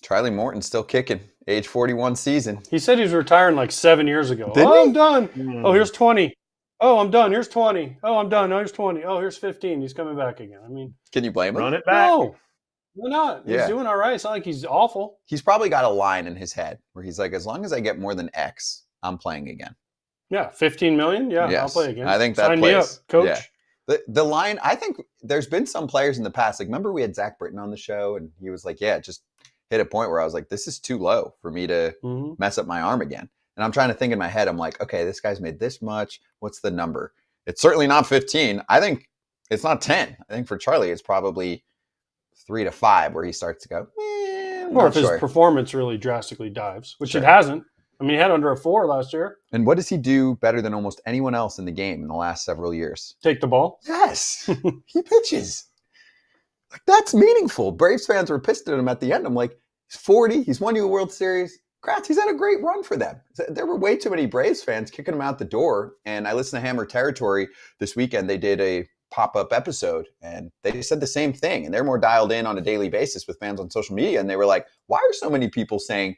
Charlie Morton still kicking. Age 41 season. He said he was retiring like 7 years ago. Didn't I'm he? done. Oh, here's 20. Oh, I'm done. Here's 20. Oh, I'm done. Oh, here's 20. Oh, here's 15. He's coming back again. I mean, Can you blame him? Run it back. no. Why not? Yeah. He's doing all right. It's not like he's awful. He's probably got a line in his head where he's like, as long as I get more than X, I'm playing again. Yeah, 15 million. Yeah, Yes. I'll play again. I think that Sign me up, plays. coach. Yeah. The line, I think there's been some players in the past. Like, remember we had Zach Britton on the show, and he was like, yeah, just hit a point where I was like, this is too low for me to mess up my arm again. And I'm trying to think in my head, I'm like, okay, this guy's made this much. What's the number? It's certainly not 15. I think it's not 10. I think for Charlie, it's probably 3 to 5 where he starts to go, Or if his performance really drastically dives, which it hasn't. I mean, he had under a 4 last year. And what does he do better than almost anyone else in the game in the last several years? Take the ball. Yes. He pitches. Like, that's meaningful. Braves fans were pissed at him at the end. I'm like, he's 40. He's won you a World Series. Congrats. He's had a great run for them. There were way too many Braves fans kicking him out the door. And I listened to Hammer Territory this weekend. They did a pop-up episode, and they said the same thing. And they're more dialed in on a daily basis with fans on social media. And they were like, why are so many people saying,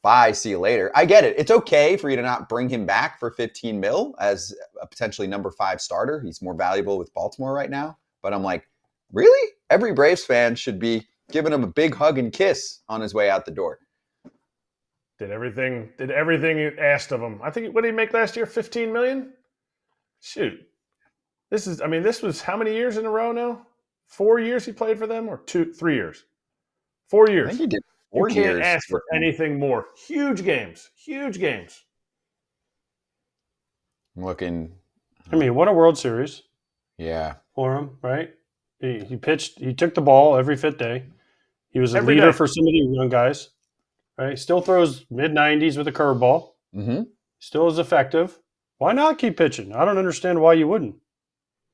bye, see you later? I get it. It's okay for you to not bring him back for 15 mil as a potentially number 5 starter. He's more valuable with Baltimore right now. But I'm like, really? Every Braves fan should be giving him a big hug and kiss on his way out the door. Did everything you asked of him. I think, what did he make last year? 15 million? Shoot. This was how many years in a row now? 4 years he played for them, or 3 years? 4 years. I think he did 4 years. You can't ask for anything more. Huge games. I'm looking. I mean, what a World Series. Yeah. For him, right? He pitched. He took the ball every 5th day. He was a Every leader day. for some of the young guys. Right? Still throws mid-90s with a curveball. Mm-hmm. Still is effective. Why not keep pitching? I don't understand why you wouldn't.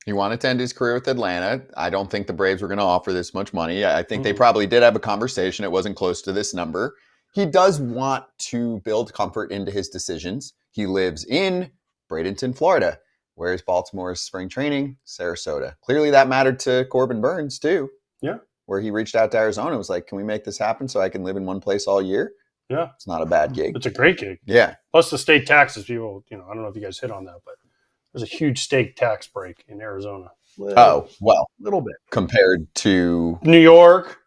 He wanted to end his career with Atlanta. I don't think the Braves were going to offer this much money. I think they probably did have a conversation. It wasn't close to this number. He does want to build comfort into his decisions. He lives in Bradenton, Florida. Where's Baltimore's spring training? Sarasota. Clearly that mattered to Corbin Burns too. Yeah. Where he reached out to Arizona and was like, can we make this happen so I can live in one place all year? Yeah. It's not a bad gig. It's a great gig. Yeah. Plus the state taxes, people, I don't know if you guys hit on that, but there's a huge state tax break in Arizona. Oh, well. A little bit. Compared to New York,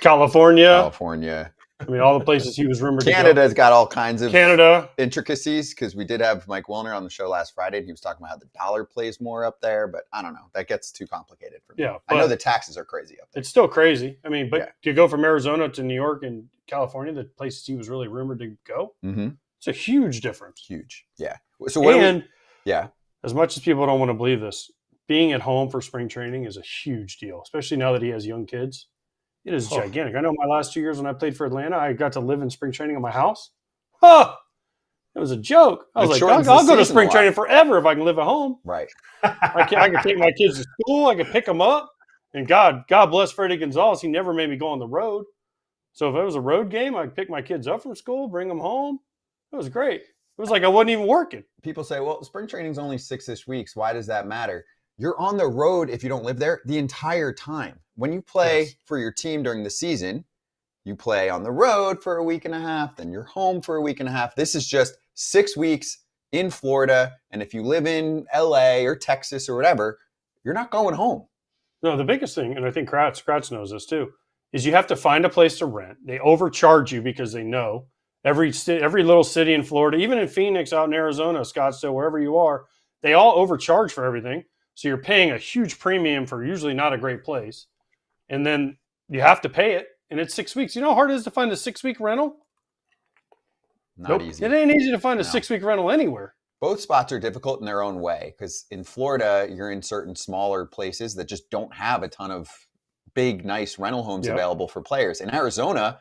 California. I mean, all the places he was rumored to go. Canada's got all kinds of Canada intricacies, because we did have Mike Wilner on the show last Friday, and he was talking about how the dollar plays more up there, but I don't know. That gets too complicated for me. Yeah, I know the taxes are crazy up there. It's still crazy. I mean, but to go from Arizona to New York and California, the places he was really rumored to go, it's a huge difference. Huge. Yeah. So what as much as people don't want to believe this, being at home for spring training is a huge deal, especially now that he has young kids. It is gigantic. I know my last 2 years when I played for Atlanta, I got to live in spring training in my house. It was a joke. I was like, I'll go to spring training forever if I can live at home. Right. I can take my kids to school. I can pick them up. And God bless Freddie Gonzalez. He never made me go on the road. So if it was a road game, I'd pick my kids up from school, bring them home. It was great. It was like I wasn't even working. People say, well, spring training's only 6-ish weeks. Why does that matter? You're on the road, if you don't live there, the entire time. When you play for your team during the season, you play on the road for a week and a half, then you're home for a week and a half. This is just 6 weeks in Florida. And if you live in LA or Texas or whatever, you're not going home. No, the biggest thing, and I think Kratz knows this too, is you have to find a place to rent. They overcharge you because they know every little city in Florida, even in Phoenix, out in Arizona, Scottsdale, wherever you are, they all overcharge for everything. So you're paying a huge premium for usually not a great place. And then you have to pay it. And it's 6 weeks. You know how hard it is to find a 6-week rental? Not easy. It ain't easy to find a 6-week rental anywhere. Both spots are difficult in their own way, because in Florida, you're in certain smaller places that just don't have a ton of big, nice rental homes available for players. In Arizona,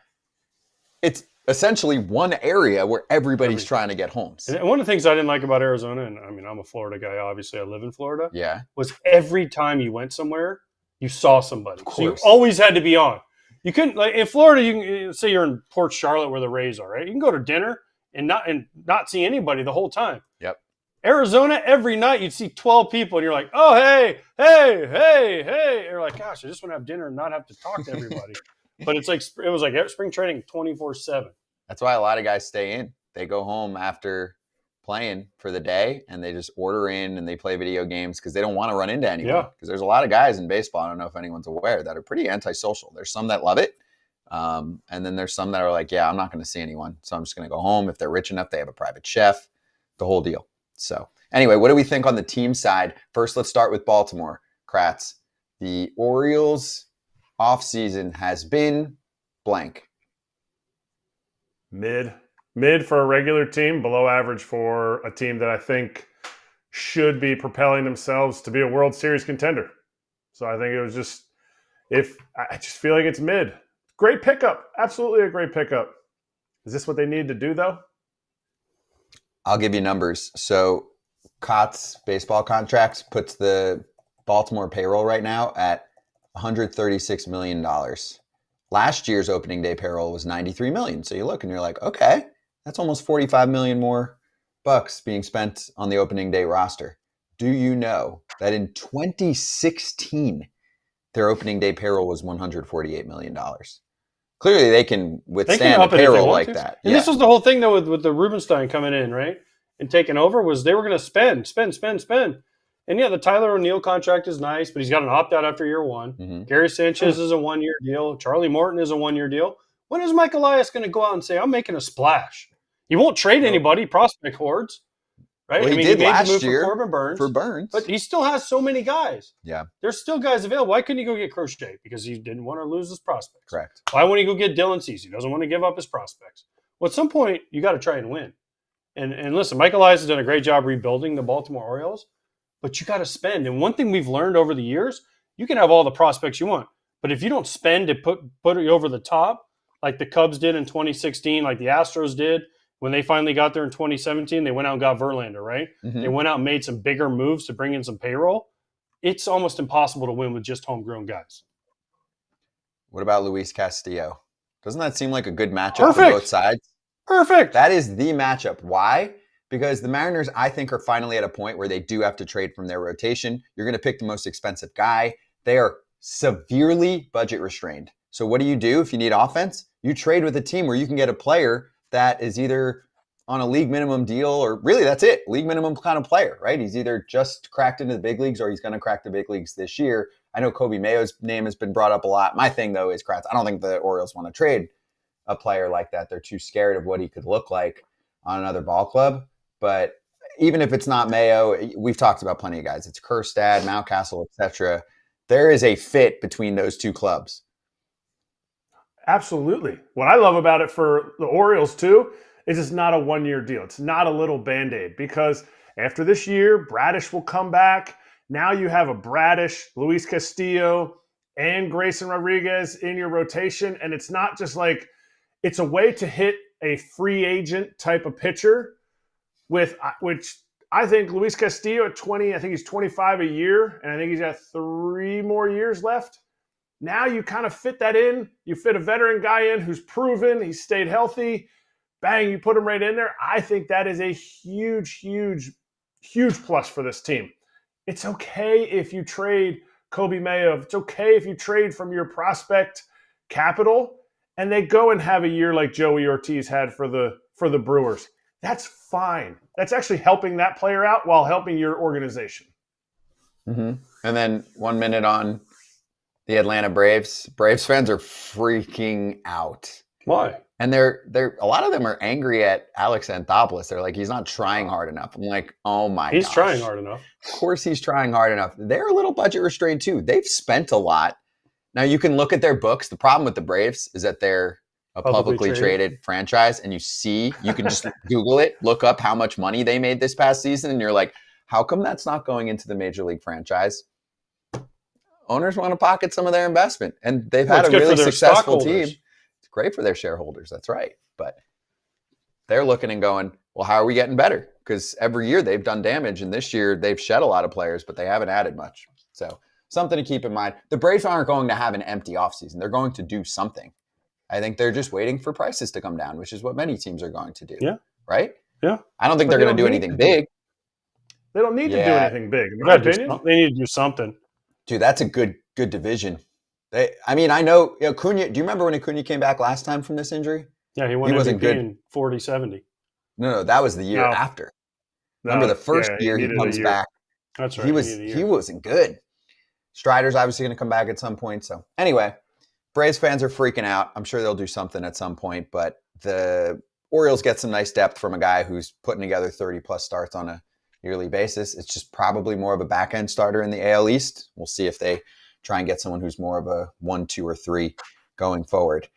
it's essentially one area where everybody's trying to get homes. And one of the things I didn't like about Arizona, and I mean, I'm a Florida guy, obviously I live in Florida, was every time you went somewhere, you saw somebody. So you always had to be on. You couldn't, like in Florida, you can say you're in Port Charlotte where the Rays are, right? You can go to dinner and not see anybody the whole time. Yep. Arizona, every night you'd see 12 people and you're like, oh, hey. You're like, gosh, I just want to have dinner and not have to talk to everybody. but it's like it was like spring training 24/7. That's why a lot of guys stay in. They go home after playing for the day and they just order in and they play video games because they don't want to run into anyone. Yeah. Because there's a lot of guys in baseball, I don't know if anyone's aware, that are pretty antisocial. There's some that love it. And then there's some that are like, yeah, I'm not going to see anyone. So I'm just going to go home. If they're rich enough, they have a private chef, the whole deal. So anyway, what do we think on the team side? First, let's start with Baltimore. Kratz, the Orioles offseason has been blank. Mid for a regular team, below average for a team that I think should be propelling themselves to be a World Series contender. So I think it was I just feel like it's mid. Great pickup. Absolutely a great pickup. Is this what they need to do, though? I'll give you numbers. So Cott's baseball contracts puts the Baltimore payroll right now at $136 million. Last year's opening day payroll was $93 million. So you look and you're like, okay, that's almost $45 million more bucks being spent on the opening day roster. Do you know that in 2016, their opening day payroll was $148 million? Clearly, they can withstand a payroll like that. And this was the whole thing, though, with the Rubenstein coming in, right? And taking over, was they were going to spend. And yeah, the Tyler O'Neill contract is nice, but he's got an opt-out after year one. Mm-hmm. Gary Sanchez is a one-year deal. Charlie Morton is a one-year deal. When is Mike Elias going to go out and say, I'm making a splash? He won't trade anybody, prospect hordes, right? Well, he did made last the move year for Corbin Burns. For Burns. But he still has so many guys. Yeah. There's still guys available. Why couldn't he go get Crochet? Because he didn't want to lose his prospects. Correct. Why wouldn't he go get Dylan Cease? He doesn't want to give up his prospects. Well, at some point, you got to try and win. And listen, Mike Elias has done a great job rebuilding the Baltimore Orioles, but you got to spend. And one thing we've learned over the years, you can have all the prospects you want, but if you don't spend to put it over the top, like the Cubs did in 2016, like the Astros did when they finally got there in 2017, they went out and got Verlander, right? Mm-hmm. They went out and made some bigger moves to bring in some payroll. It's almost impossible to win with just homegrown guys. What about Luis Castillo? Doesn't that seem like a good matchup for both sides? Perfect. That is the matchup. Why? Because the Mariners, I think, are finally at a point where they do have to trade from their rotation. You're going to pick the most expensive guy. They are severely budget restrained. So what do you do if you need offense? You trade with a team where you can get a player that is either on a league minimum deal or really that's it, league minimum kind of player, right? He's either just cracked into the big leagues or he's going to crack the big leagues this year. I know Kobe Mayo's name has been brought up a lot. My thing, though, is Kratz. I don't think the Orioles want to trade a player like that. They're too scared of what he could look like on another ball club. But even if it's not Mayo, we've talked about plenty of guys. It's Kjerstad, Mountcastle, etc. There is a fit between those two clubs. Absolutely. What I love about it for the Orioles, too, is it's not a one-year deal. It's not a little Band-Aid because after this year, Bradish will come back. Now you have a Bradish, Luis Castillo, and Grayson Rodriguez in your rotation. And it's not just like it's a way to hit a free agent type of pitcher with which I think Luis Castillo at 20, I think he's 25 a year, and I think he's got 3 more years left. Now you kind of fit that in. You fit a veteran guy in who's proven, he's stayed healthy. Bang, you put him right in there. I think that is a huge, huge, huge plus for this team. It's okay if you trade Kobe Mayo. It's okay if you trade from your prospect capital and they go and have a year like Joey Ortiz had for the Brewers. That's fine. That's actually helping that player out while helping your organization. Mm-hmm. And then 1 minute on the Atlanta Braves. Braves fans are freaking out. Why? And they're a lot of them are angry at Alex Anthopoulos. They're like, he's not trying hard enough. I'm like, oh my god. He's trying hard enough. Of course he's trying hard enough. They're a little budget restrained too. They've spent a lot. Now you can look at their books. The problem with the Braves is that they're a publicly traded franchise, and you can just Google it, look up how much money they made this past season, and you're like, how come that's not going into the major league franchise? Owners want to pocket some of their investment, and they've had a really successful team. It's great for their shareholders. That's right. But they're looking and going, well, how are we getting better? Because every year they've done damage, and this year they've shed a lot of players, but they haven't added much. So something to keep in mind. The Braves aren't going to have an empty offseason. They're going to do something. I think they're just waiting for prices to come down, which is what many teams are going to do. Yeah. Right? Yeah. I don't think they're going to do anything big. They don't need to do anything big. In my opinion, they need to do something. Dude, that's a good division. I know Acuna. Do you remember when Acuna came back last time from this injury? Yeah, he won He wasn't MVP good. in 40-70. No, that was the year No. after. Remember No, the first he year he needed a comes year. back. That's right. He needed a year. wasn't good. Strider's obviously going to come back at some point. So anyway, Braves fans are freaking out. I'm sure they'll do something at some point, but the Orioles get some nice depth from a guy who's putting together 30 plus starts on a yearly basis. It's just probably more of a back end starter in the AL East. We'll see if they try and get someone who's more of a 1, 2, or 3 going forward.